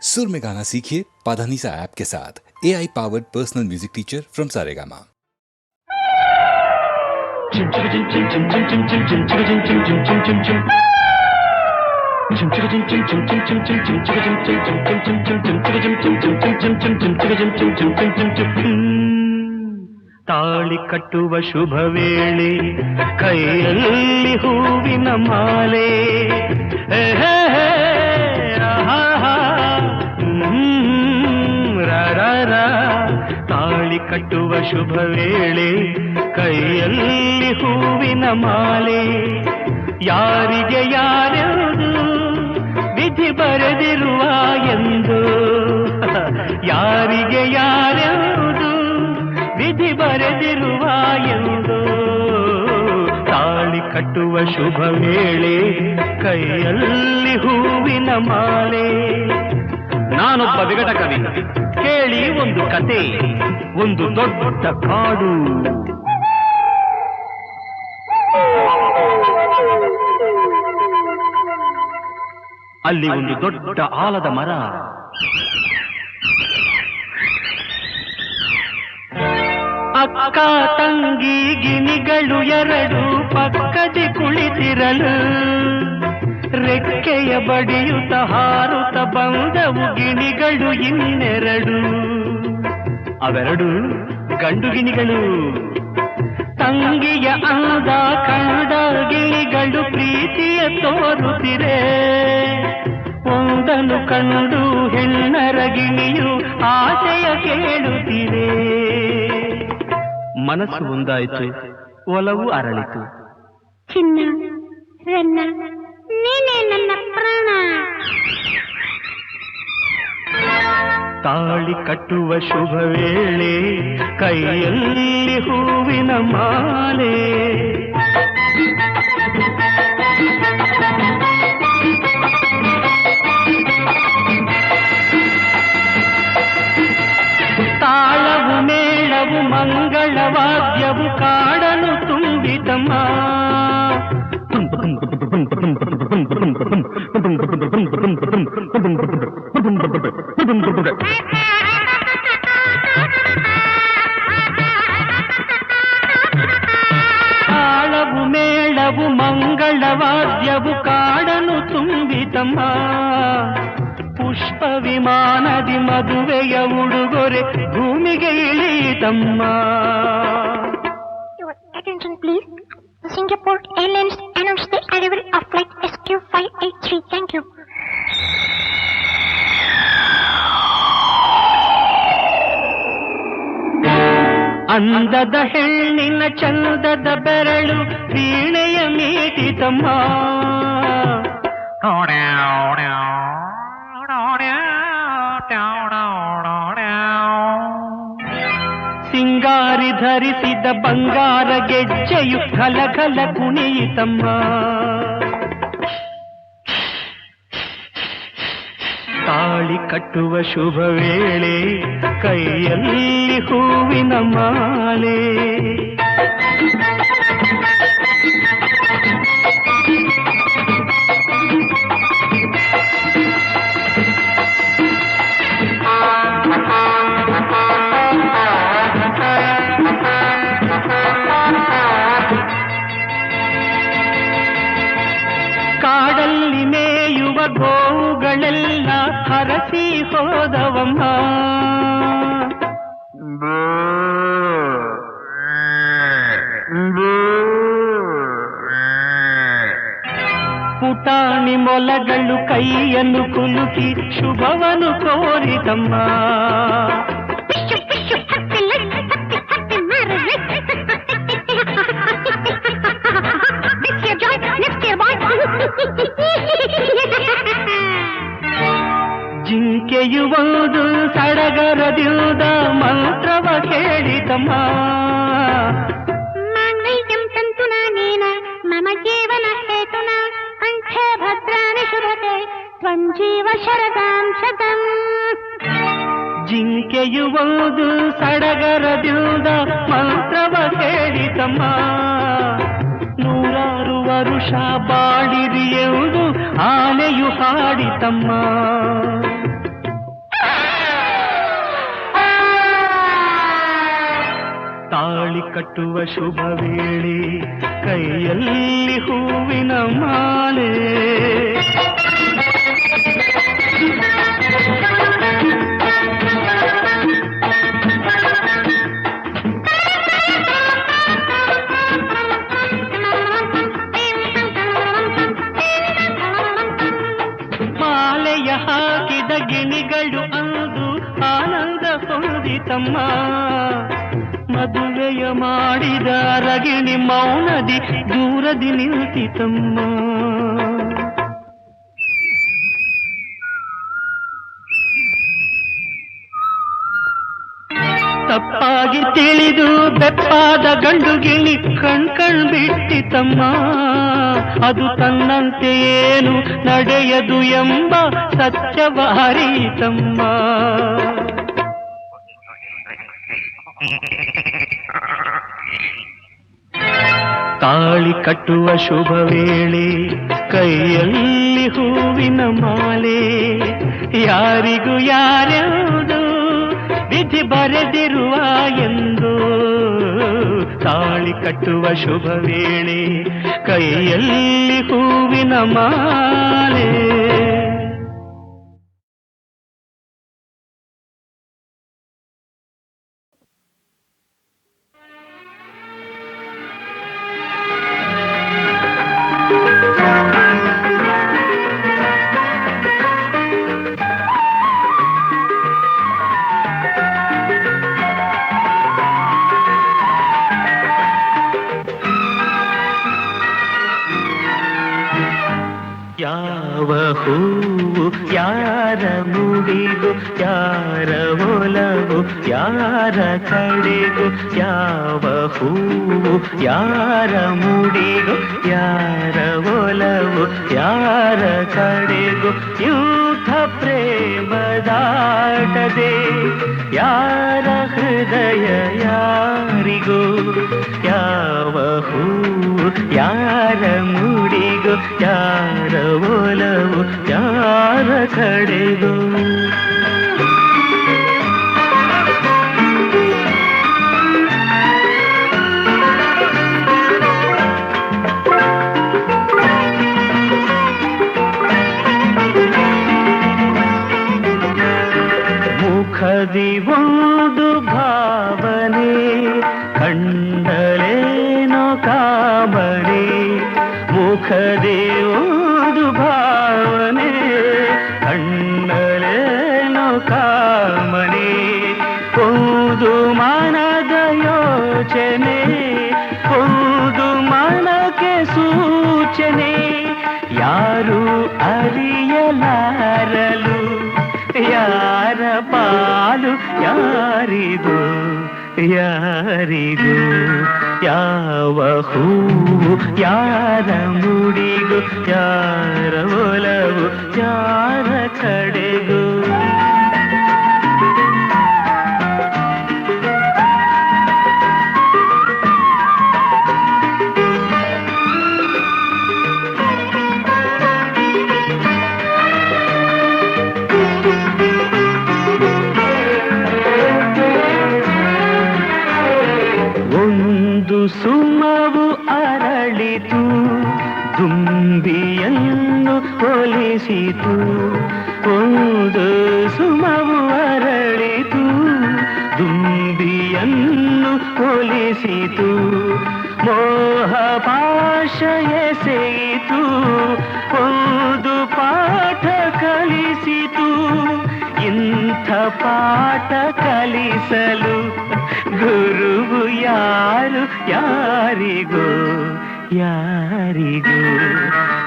सुर में गाना सीखिए पाधानीसा ऐप के साथ। AI powered personal music teacher from Saregama. ತಾಳಿ ಕಟ್ಟುವ ಶುಭ ವೇಳೆ ಕೈಯಲ್ಲಿ ಹೂವಿನ ಮಾಲೆ ತಾಳಿ ಕಟ್ಟುವ ಶುಭ ವೇಳೆ ಕೈಯಲ್ಲಿ ಹೂವಿನ ಮಾಲೆ ಯಾರಿಗೆ ಯಾರೆಂದು ವಿಧಿ ಬರೆದಿರುವ ಎಂದು ಯಾರಿಗೆ ಯಾರೆಂದು ವಿಧಿ ಬರೆದಿರುವ ಎಂದು ತಾಳಿ ಕಟ್ಟುವ ಶುಭ ವೇಳೆ ಕೈಯಲ್ಲಿ ಹೂವಿನ ಮಾಲೆ. ನಾನೊಬ್ಬ ವಿಗಟ ಕವಿ, ಕೇಳಿ ಒಂದು ಕತೆ. ಒಂದು ದೊಡ್ಡ ಕಾಡು, ಅಲ್ಲಿ ಒಂದು ದೊಡ್ಡ ಆಲದ ಮರ. ಅಕ್ಕ ತಂಗಿ ಗಿಣಿಗಳು ಎರಡು ಪಕ್ಕದಿ ಕುಳಿತಿರಲು ರೆಕ್ಕೆಯ ಬಡಿಯುತ್ತ ಹಾರುತ್ತ ಬಂದವು ಗಿಣಿಗಳು ಇನ್ನೆರಡು. ಅವೆರಡು ಗಂಡು ಗಿಣಿಗಳು. ತಂಗಿಯ ಅಂದ ಕಂಡ ಗಿಣಿಗಳು ಪ್ರೀತಿಯ ತೋರುತ್ತಿರೆ. ಒಂದನ್ನು ಕಂಡು ಹೆಣ್ಣರ ಗಿಣಿಯು ಆಸೆಯ ಕೇಳುತ್ತಿದೆ. ಮನಸ್ಸು ಒಂದಾಯಿತು, ಒಲವು ಅರಳಿತು. ಚಿನ್ನ ರನ್ನ ನೀನೇ ನನ್ನ ಪ್ರಾಣ. ತಾಳಿ ಕಟ್ಟುವ ಶುಭ ವೇಳೆ ಕೈಯಲ್ಲಿ ಹೂವಿನ ಮಾಲೆ. ತಾಳವು ಮೇಳವು ಮಂಗಳವಾದ್ಯವು ಕಾಡಲು ತುಂಬಿತಮ್ಮ. ತಾಳವು ಮೇಳವು ಮಂಗಳವಾದ್ಯವು ಕಾಡನು ತುಂಬಿತಮ್ಮ. ಪುಷ್ಪ ವಿಮಾನದಿ ಮದುವೆಯ ಉಡುಗೊರೆ ಭೂಮಿಗೆ ಇಳಿತಮ್ಮ. Attention please. Singapore Airlines announced the arrival of flight SQ583. Thank you. ಅಂದದ ಹೆಣ್ಣಿನ ಚಂದದ ಬೆರಳು ವೀಣೆಯ ಮೀಟಿತಮ್ಮ. ಸಿಂಗಾರಿ ಧರಿಸಿದ ಬಂಗಾರ ಗೆಜ್ಜೆಯು ಖಲಖಲ ಕುಣಿಯಿತಮ್ಮ. ತಾಳಿ ಕಟ್ಟುವ ಶುಭ ವೇಳೆ ಕೈಯಲ್ಲಿ ಹೂವಿನ ಮಾಲೆ. ಕಾಡಲ್ಲಿ ಮೇಯುವ ಗೋವುಗಳೆಲ್ಲ ಹರಸಿ ಹೋದವಮ್ಮ. ಪುಟಾಣಿ ಮೊಲಗಳು ಕೈಯನ್ನು ಕುಲುಕಿ ಶುಭವನ್ನು ಕೋರಿತಮ್ಮ. ಜಿಂಕೆಯು ಒಂದು ಸಡಗರದಿಂದ ಮಂತ್ರವ ಕೇಳಿತಮ್ಮ. ಮಾಂಗಲ್ಯಂ ತಂತುನಾ ನೇನ ಮಮ ಜೀವನ ಹೇತುನಾ ಕಂಠೆ ಭದ್ರಾಣಿ ಶುಭತೆ ತ್ವಂ ಜೀವ ಶರದಾಂ ಶತಂ. ಜಿಂಕೆಯು ಒಂದು ಸಡಗರದಿಂದ ಮಂತ್ರವ ಕೇಳಿತಮ್ಮ. ನೂರಾರು ವರುಷ ಬಾಳಿರಿ ಎಂದು ಆನೆಯು ಹಾಡಿತಮ್ಮ. ಕಟ್ಟುವ ಶುಭ ವೇಳೆ ಕೈಯಲ್ಲಿ ಹೂವಿನ ಮಾಲೆ ಮಾಲೆಯ ಹಾಕಿದ ಗಿಣಿಗಳು ಅಂದು ಆನಂದ ಹೊಂದಿತಮ್ಮ ಮದುವೆಯ ಮಾಡಿದ ರಗಿಣಿ ಮೌನದಿ ದೂರದಿ ನಿಂತಿತಮ್ಮ ತಪ್ಪಾಗಿ ತಿಳಿದು ಬೆಪ್ಪಾದ ಗಂಡು ಗಿಣಿ ಕಣ್ ಬಿಟ್ಟಿತಮ್ಮ ಅದು ತನ್ನಂತೆ ಏನು ನಡೆಯದು ಎಂಬ ಸತ್ಯವ ಅರಿತಮ್ಮ ತಾಳಿ ಕಟ್ಟುವ ಶುಭ ವೇಳೆ ಕೈಯಲ್ಲಿ ಹೂವಿನ ಮಾಲೆ ಯಾರಿಗೂ ಯಾರ್ಯಾವುದು ವಿಧಿ ಬರೆದಿರುವ ಎಂದು ತಾಳಿ ಕಟ್ಟುವ ಶುಭ ವೇಳೆ ಕೈಯಲ್ಲಿ ಹೂವಿನ ಮಾಲೆ ಯಾವ ಹೂವು ಯಾರ ಮುಡಿಗೂ ಯಾರ ಒಲವು ಯಾರ ಕಡೆಗೂ ಯಾವ ಹೂವು ಯಾರ ಮುಡಿಗೂ ಯಾರ ಒಲವು ಯಾರ ಕಡೆಗೂ ಯೂಥ ಪ್ರೇಮದಾಟದೆ ಯಾರ ಹೃದಯ ಯಾರಿಗೂ ಯಾವ ಹೂವು ಯಾರ ಮುಡಿಗೂ ಯಾರ ಒಲವು ಯಾರ ಕಡೆಗೂ ಮುಖದಿ ಒಂದು ಭಾವನೆ ಕಂಡಲೇನೋ ಕಾಮನೆ ಮುಖದಿ ಒಂದು ಭಾವನೆ ಕಂಡಲೇನೋ ಕಾಮನೆ ಒಂದು ಮನದ ಯೋಚನೆ ಒಂದು ಮನಕ್ಕೆ ಸೂಚನೆ ಯಾರು ಅರಿಯಲಾರಲು ಯಾರ ಪಾಲು ಯಾರಿಗೂ ಯಾರಿಗೂ ಯಾವ ಹೂವು ಯಾರ ಮುಡಿಗೂ ಯಾರ ಒಲವು ಯಾರ ಕಡೆಗೂ ಸುಮವು ಅರಳಿತು ದುಂಬಿಯನ್ನು ಒಲಿಸಿತು ಒಂದು ಸುಮವು ಅರಳಿತು ದುಂಬಿಯನ್ನು ಒಲಿಸಿತು ಮೋಹ ಪಾಶ ಎಸೆಯಿತು ಒಂದು ಪಾಠ ಕಲಿಸಿತು ಇಂಥ ಪಾಠ ಕಲಿಸಲು ಗುರುವು ಯಾರು ಯಾರಿಗೂ ಯಾರಿಗೂ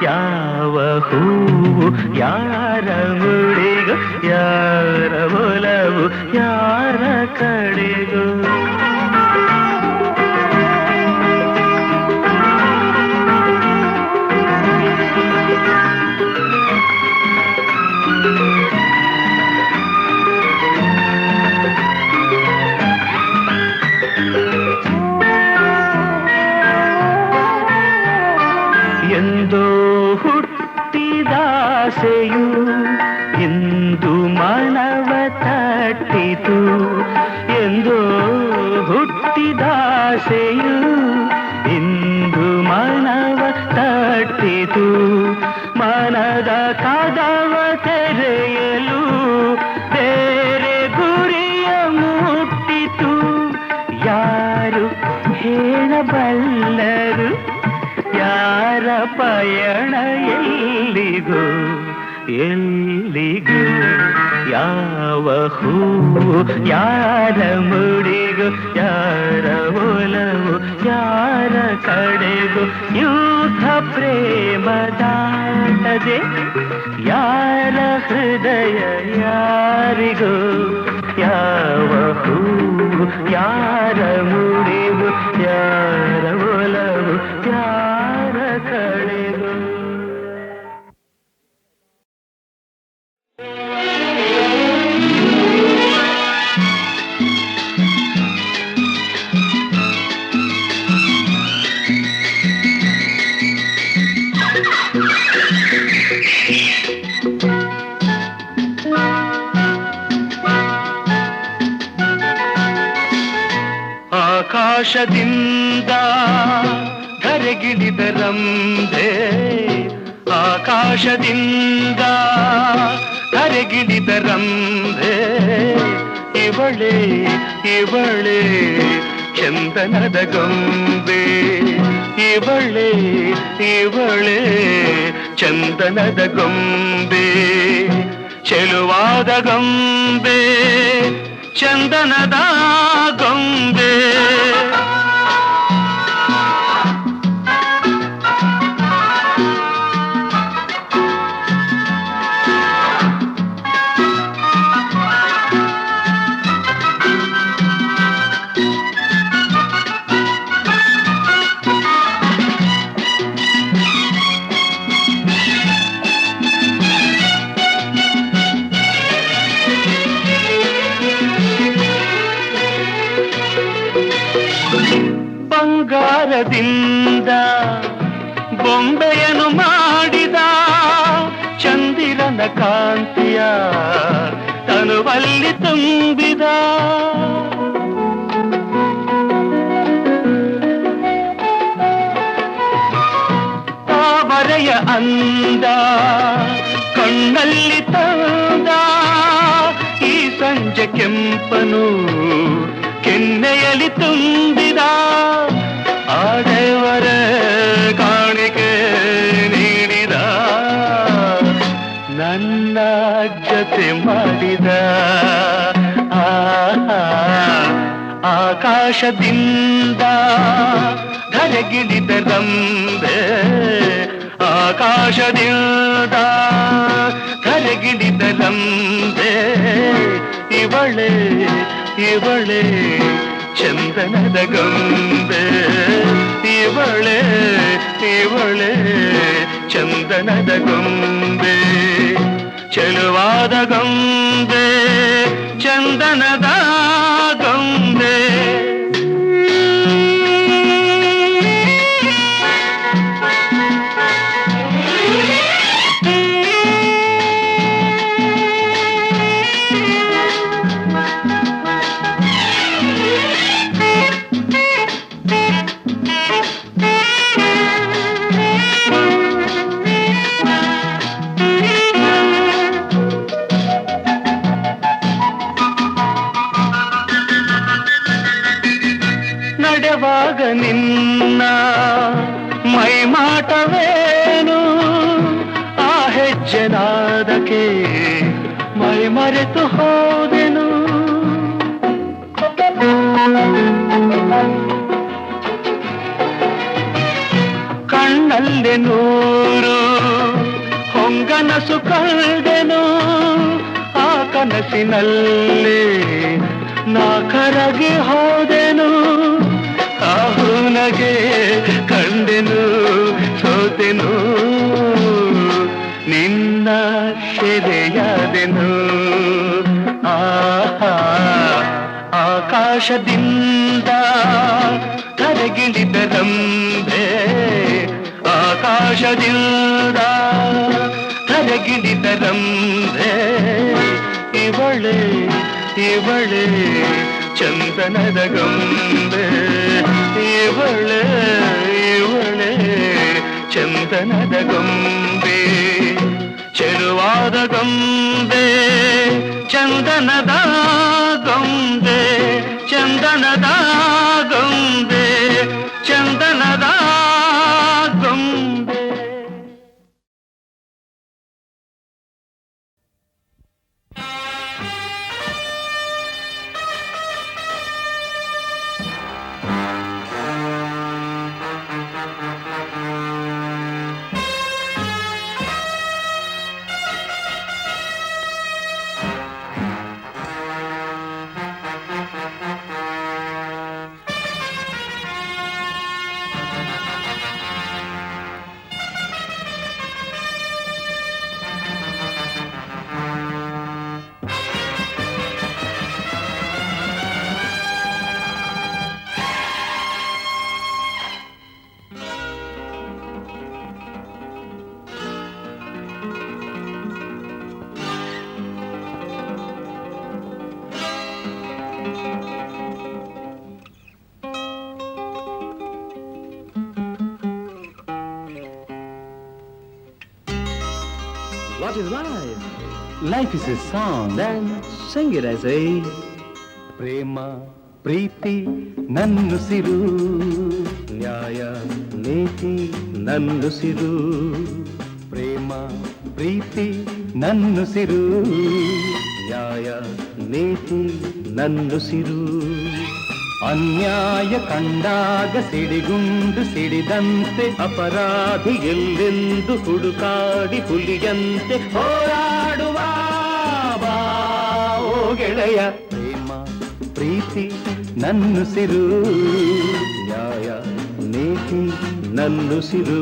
ಯಾವ ಹೂವು ಯಾರ ಮುಡಿಗೂ ಯಾರ ಒಲವು ಯಾರ ಕಡೆಗೂ ಎಂದೋ ಹುಟ್ಟಿದಾಸೆಯು ಇಂದು ಮನವ ತಟ್ಟಿತು ಎಂದೋ ಹುಟ್ಟಿದಾಸೆಯು ಆಸೆಯು ಇಂದು ಮನವ ತಟ್ಟಿತು, ಮನದ ಕದವ ತೆರೆಯಲು ಬೇರೆ ಗುರಿಯ ಮುಟ್ಟಿತು. ಯಾರು ಹೇಳಬಲ್ಲರು ಯಾರ ಪಯಣ ಎಲ್ಲಿಗೂ ಎಲ್ಲಿಗೂ, ಯಾವ ಹೂವು ಯಾರ ಮುಡಿಗೂ, ಯಾರ ಒಲವು ಯಾರ ಕಡೆಗೂ, ಯೂಥ ಪ್ರೇಮ ದಾಟದೆ ಯಾರ ಹೃದಯ ಯಾರಿಗೂ, ಯಾವ ಹೂವು ಯಾರ ಮುಡಿಗೂ, ಯಾರ ಒಲವು ಯಾರ ಕಡೆಗೂ. ಆಕಾಶದಿಂದ ಧರೆಗಿಳಿದ ರಂಭೆ, ಆಕಾಶದಿಂದ ಧರೆಗಿಳಿದ ರಂಭೆ, ಇವಳೇ ಇವಳೇ ಚಂದನದ ಗೊಂಬೆ, ಇವಳೇ ಇವಳೇ ಚಂದನದ ಗೊಂಬೆ, ಚೆಲುವಾದ ಗೊಂಬೆ ಚಂದನದ ಗೊಂಬೆ. ಬಂಗಾರದಿಂದ ಬೊಂಬೆಯನ್ನು ಮಾಡಿದ ಚಂದಿರನ ಕಾಂತಿಯ ತನುವಲ್ಲಿ ತುಂಬಿದ, ತಾವರೆಯ ಅಂದ ಕಣ್ಣಲ್ಲಿ ತಂದ, ಈ ಸಂಜೆ ಕೆಂಪನು ಕೆನ್ನೆಯಲ್ಲಿ ತುಂಬಿದ, ಆ ದೇವರ ಕಾಣಿಕೆ ನೀಡಿದ, ನನ್ನ ಜೊತೆ ಮಾಡಿದ. ಆಕಾಶದಿಂದ ಧರೆಗಿಳಿದ ರಂಭೆ, ಆಕಾಶದಿಂದ ಧರೆಗಿಳಿದ ರಂಭೆ, ಇವಳೇ ಇವಳೇ ಚಂದನದ ಗೊಂಬೆ, ಇವಳೇ ಇವಳೇ ಚಂದನದ ಗೊಂಬೆ, ಚೆಲುವಾದ ಗೊಂಬೆ ಚಂದನದ ಗೊಂಬೆ. ನಡೆವಾಗ ನಿನ್ನ ಮೈಮಾಟವೇನು, ಆ ಹೆಜ್ಜೆನಾದಕ್ಕೆ ಮೈ ಮರೆತು ಹೋದೆನು. ಕಣ್ಣಲ್ಲಿ ನೂರು ಹೊಂಗನಸು ಕಳೆದೆನು, ಆ ಕನಸಿನಲ್ಲಿ ನಾ ಕರಗಿ ಹೋದೆನು. ಆಹುನಗೆ ಕಂಡೆನು ಸೋತೆನು, ನಿನ್ನ ಸೆರೆಯಾದೆನು. ಆಕಾಶದಿಂದ ಧರೆಗಿಳಿದ ರಂಭೆ, ಆಕಾಶದಿಂದ ಧರೆಗಿಳಿದ ರಂಭೆ, ಇವಳೇ ಇವಳೇ ಚಂದನದ ಗೊಂಬೆ, ಇವಳೆ ಇವಳೆ ಚಂದನದ ಗೊಂಬೆ ಚೆಲುವಾದ ಗೊಂಬೆ ಚಂದನದ ಗೊಂಬೆ ಚಂದನದ ಗೊಂಬೆ ಚಂದನದ ಗೊಂಬೆ. What is life? Life is a song. Then sing it, I say. ಪ್ರೇಮ ಪ್ರೀತಿ ನನ್ನುಸಿರು ನ್ಯಾಯ ನೀತಿ ನನ್ನುಸಿರು ಪ್ರೇಮ ಪ್ರೀತಿ ನನ್ನುಸಿರು ನ್ಯಾಯ ನೀತಿ ನನ್ನುಸಿರು ಅನ್ಯಾಯ ಕಂಡಾಗ ಸಿಡಿಗುಂಡು ಸಿಡಿದಂತೆ ಅಪರಾಧಿ ಎಲ್ಲೆಂದು ಹುಡುಕಾಡಿ ಹುಲಿಯಂತೆ ಹೋರಾಡುವ ಬಾ ಓ ಗೆಳೆಯ ಪ್ರೇಮ ಪ್ರೀತಿ ನನ್ನುಸಿರು ನ್ಯಾಯ ನೀತಿ ನನ್ನುಸಿರು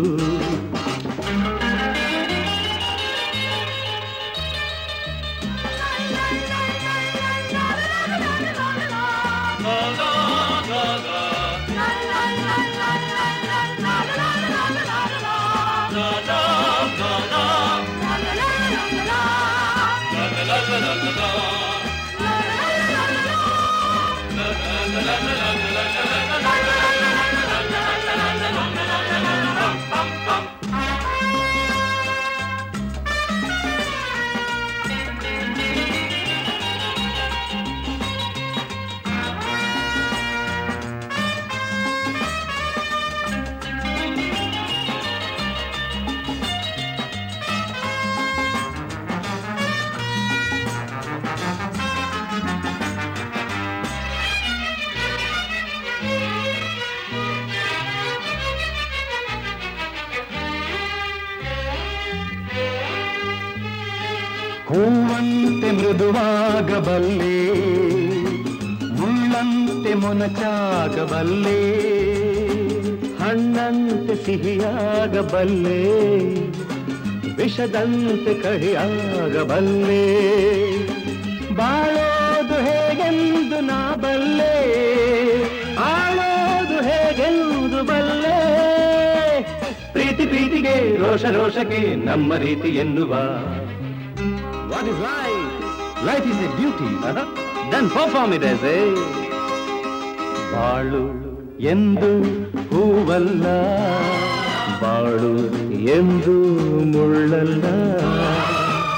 ಹೂವಂತೆ ಮೃದುವಾಗಬಲ್ಲೆ ಮುಳ್ಳಂತೆ ಮೊನಚಾಗಬಲ್ಲೆ ಹಣ್ಣಂತೆ ಸಿಹಿಯಾಗಬಲ್ಲೆ ವಿಷದಂತೆ ಕಹಿಯಾಗಬಲ್ಲೆ ಬಾಳೋದು ಹೇಗೆಂದು ನಾ ಬಲ್ಲೆ ಆಳೋದು ಹೇಗೆಂದು ಬಲ್ಲೆ ಪ್ರೀತಿ ಪ್ರೀತಿಗೆ ರೋಷ ರೋಷಕ್ಕೆ ನಮ್ಮ ರೀತಿ ಎನ್ನುವ What is life? Life is a duty. Then perform it as a ಬಾಳು ಎಂದು ಹೂವಲ್ಲ ಬಾಳು ಎಂದು ಮುಳ್ಳಲ್ಲ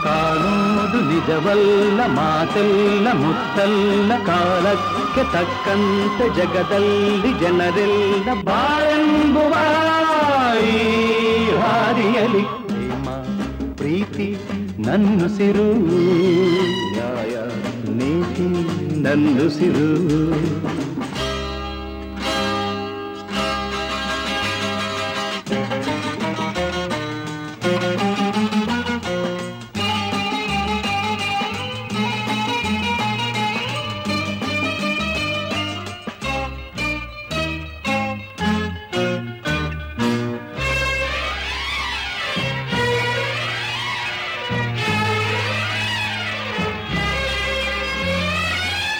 ಕಾಣೋದು ನಿಜವಲ್ಲ ಮಾತೆಲ್ಲ ಮುತ್ತಲ್ಲ ಕಾಲಕ್ಕೆ ತಕ್ಕಂತೆ ಜಗದಲ್ಲಿ ಜನರೆಲ್ಲ ಬಾಳೆಂಬುವ ಈ ಹಾದಿಯಲಿ ಪ್ರೇಮ ಪ್ರೀತಿ ನನ್ನುಸಿರು ನ್ಯಾಯ ನೀತಿ ನನ್ನುಸಿರು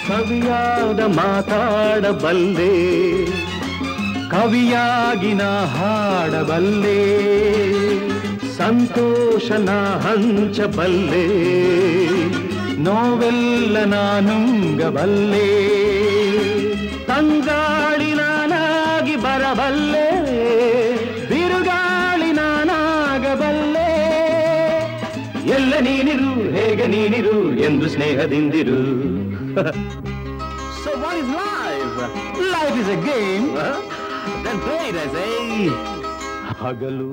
ಕವಿಯಾದ ಮಾತಾಡಬಲ್ಲೆ ಕವಿಯಾಗಿ ನಾ ಹಾಡಬಲ್ಲೆ ಸಂತೋಷನ ಹಂಚಬಲ್ಲೆ ನೋವೆಲ್ಲ ನಾನುಂಗಬಲ್ಲೆ ತಂಗಾಳಿ ನಾನಾಗಿ ಬರಬಲ್ಲೆ ಬಿರುಗಾಳಿ ನಾನಾಗಬಲ್ಲೆ ಎಲ್ಲ ನೀನಿರು ಹೇಗೆ ನೀನಿರು ಎಂದು ಸ್ನೇಹದಿಂದಿರು. So what is life? Life is a game. Then play it, I say. ಹಗಲು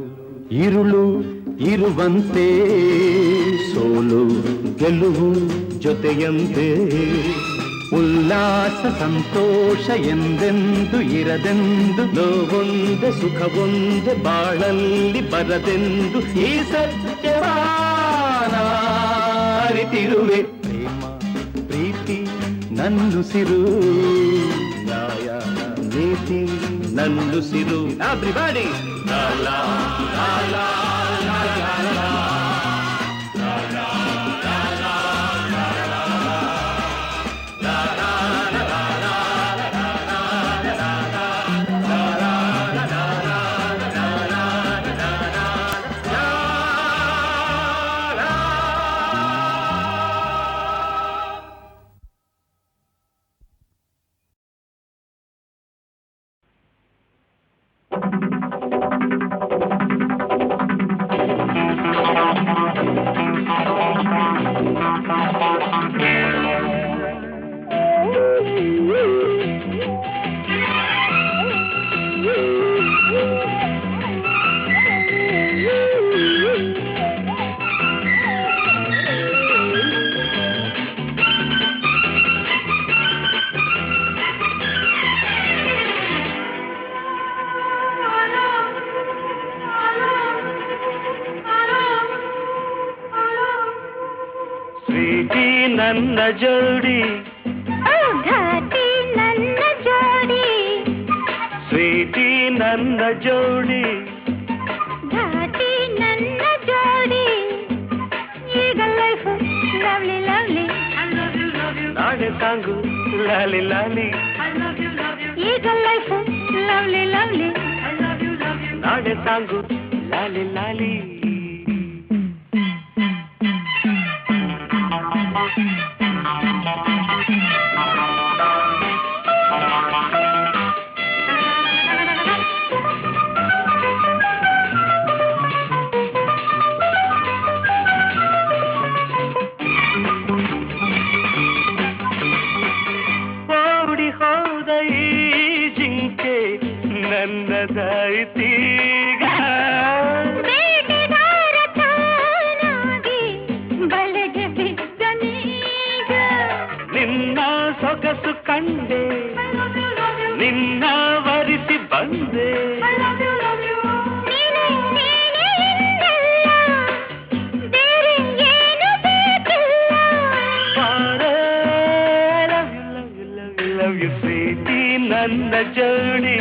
ಇರುಳು ಇರುವಂತೆ ಸೋಲು ಗೆಲುವು ಜೊತೆಯಂತೆ ಉಲ್ಲಾಸ ಸಂತೋಷ ಎಂದೆಂದು ಇರದೆಂದು ನೋವೊಂದೆ ಸುಖವೊಂದೆ ಬಾಳಲ್ಲಿ ಬರದೆಂದು ಈ ಸತ್ಯವಾನ ಅರಿತಿರುವೆ. ಪ್ರೇಮ ಪ್ರೀತಿ ನನ್ನುಸಿರು ನ್ಯಾಯ ನೀತಿ ನನ್ನುಸಿರು. ಎವ್ರಿಬಡಿ ಲಾ ಲಾ ಲಾ ಲಾ ಲಾ ಲಾ ಲಾ. ನನ್ನ ಜೋಡಿ ಘಾಟಿ ನನ್ನ ಜೋಡಿ ಸ್ವೀಟಿ ನನ್ನ ಜೋಡಿ ಘಾಟಿ ನನ್ನ ಜೋಡಿ ಈಗ ಲೈಫ್ ಲವ್ಲಿ ಲವ್ಲಿ ನಾಳೆ ಸಾಂಗು ಲಾಲಿ ಲಾಲಿ ಈಗ ಲೈಫ್ ಲವ್ಲಿ ಲವ್ಲಿ ನಾಳೆ ಸಾಂಗು ಲಾಲಿ ಲಾಲಿ. ನನ್ನದಾಯಿತೀಗ ಬೇಟೆಗಾರ ತಾನಾಗಿ ಬಲೆಗೆ ಬಿದ್ದನೀಗ ನಿನ್ನ ಸೊಗಸು ಕಂಡೆ ನಿನ್ನ ವರಿಸಿ ಬಂದೆ ನೀನೇ ನೀನೇ ಎಂದಲ್ಲ ಬೇರೆ ಏನು ಬೇಕಿಲ್ಲ ಲವ್ ಯು ಸ್ವೀಟಿ ನನ್ನ ಜೋಡಿ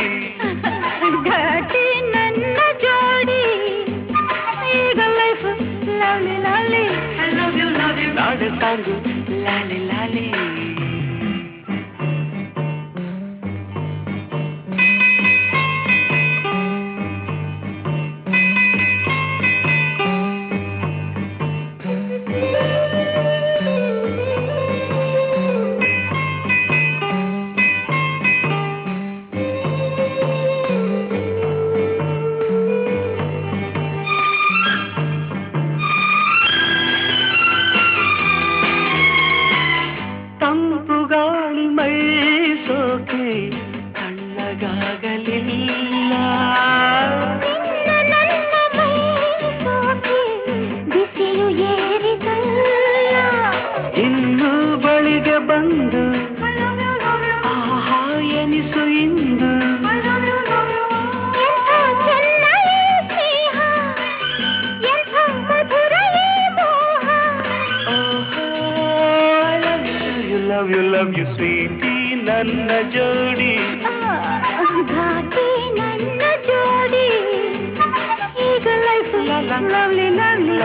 ಘಾಟಿ ನನ್ನ ಜೋಡಿ ಈಗ ಲೈಫ್ ಲವ್ಲಿ ಲವ್ಲಿ ನಾಳೆ ಸಾಂಗು ಲಾಲಿ ಲಾಲಿ. Love you sweetie ನನ್ನ ಜೋಡಿ ಘಾಟಿ ನನ್ನ ಜೋಡಿ ಈಗ ಲೈಫ್ ಲವ್ಲಿ ಲವ್ಲಿ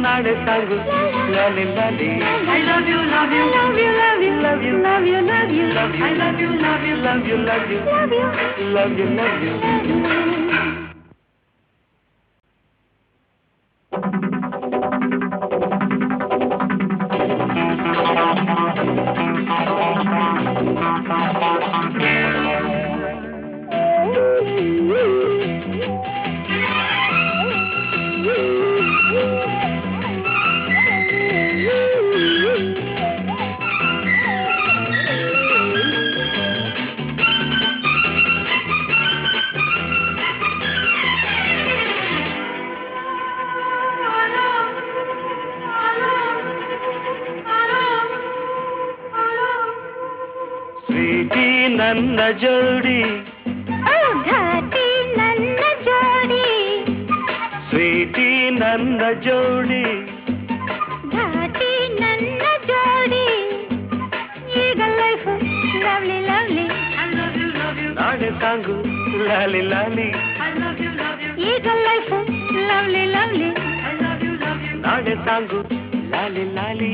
ನಾಳೆ ಸಾಂಗು ಲಾಲಿ ಲಾಲಿ. I love you love you love you love you love you love you love you I love you love you love you love you love you love you love you. Sweetie ನನ್ನ ಜೋಡಿ ಘಾಟಿ ನನ್ನ ಜೋಡಿ Sweety ನನ್ನ ಜೋಡಿ ಘಾಟಿ ನನ್ನ ಜೋಡಿ ಈಗ life lovely lovely ನಾಳೆ ಸಾಂಗು ಲಾಲಿ ಲಾಲಿ ಈಗ ಲೈಫ್ ಲವ್ಲಿ ಲವ್ಲಿ ನಾಳೆ ಸಾಂಗು ಲಾಲಿ ಲಾಲಿ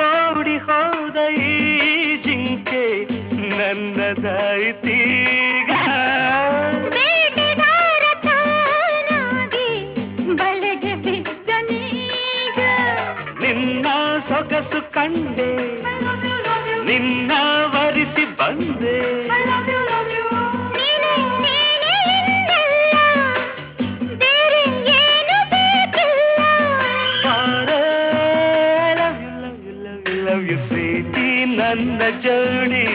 ಓಡಿ ಹೋದ ಈ ಜಿಂಕೆ ನನ್ನದಾಯಿತೀಗ ಬೇಟೆಗಾರ ತಾನಾಗಿ ಬಲೆಗೆ ಬಿದ್ದನೀಗ ನಿನ್ನ ಸೊಗಸು ಕಂಡೆ ನಿನ್ನ ವರಿಸಿ ಬಂದೆ ನೀನೇ ನೀನೇ ಎಂದೆಲ್ಲ ಬೇರೆ ಏನು ಬೇಕಿಲ್ಲ ಲವ್ ಯು ಸ್ವೀಟಿ ನನ್ನ ಜೋಡಿ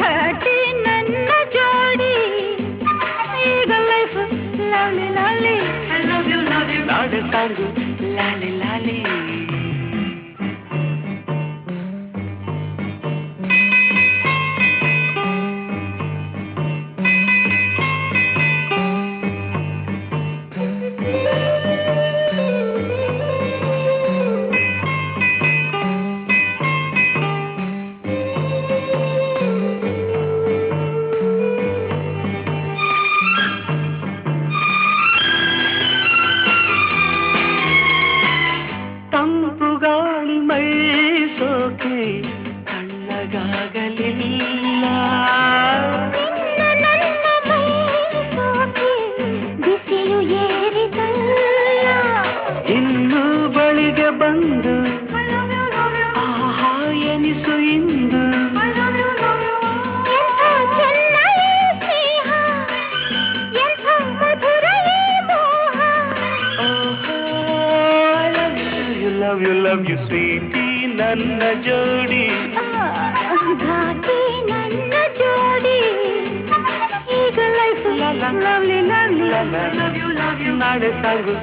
ಘಾಟಿ ನನ್ನ ಜೋಡಿ ಈಗ ಲೈಫ್ ಲವ್ಲಿ ಲವ್ಲಿ ನಾಳೆ ಸಾಂಗು ಲಾಲಿ ಲಾಲಿ ತಂಪು ಗಾಳಿ ಮೈ ಸೋಕೆ ತಣ್ಣಗಾಗಲಿಲ್ಲ ನನ್ನ ಮೈ ಸೋಕಿ ಬಿಸಿಲು ಏರಿದಲ್ಲ ಇನ್ನು ಬಳಿಗೆ ಬಂದು ಆಹಾ ಎನಿಸು ಇಂದು ಎಂಥ ಚೆನ್ನ ಈ ಸ್ನೇಹ ಎಂಥ ಮಧುರ ಈ ಮೋಹ ಲವ್ ಯು ಸ್ವೀಟಿ ನನ್ನ ಜೋಡಿ ಘಾಟಿ ನನ್ನ ಜೋಡಿ ಈಗ ಲೈಫ್ ಲವ್ಲಿ ಲವ್ಲಿ ನಾಳೆ ಸಾಂಗು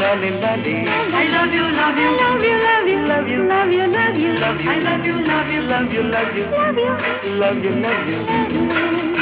ಲಾಲಿ ಲಾಲಿ I love you, love you, love you, love you, love you, love you, love you, love you, I love you, love you, love you, love you, love you, love you, love you. love you.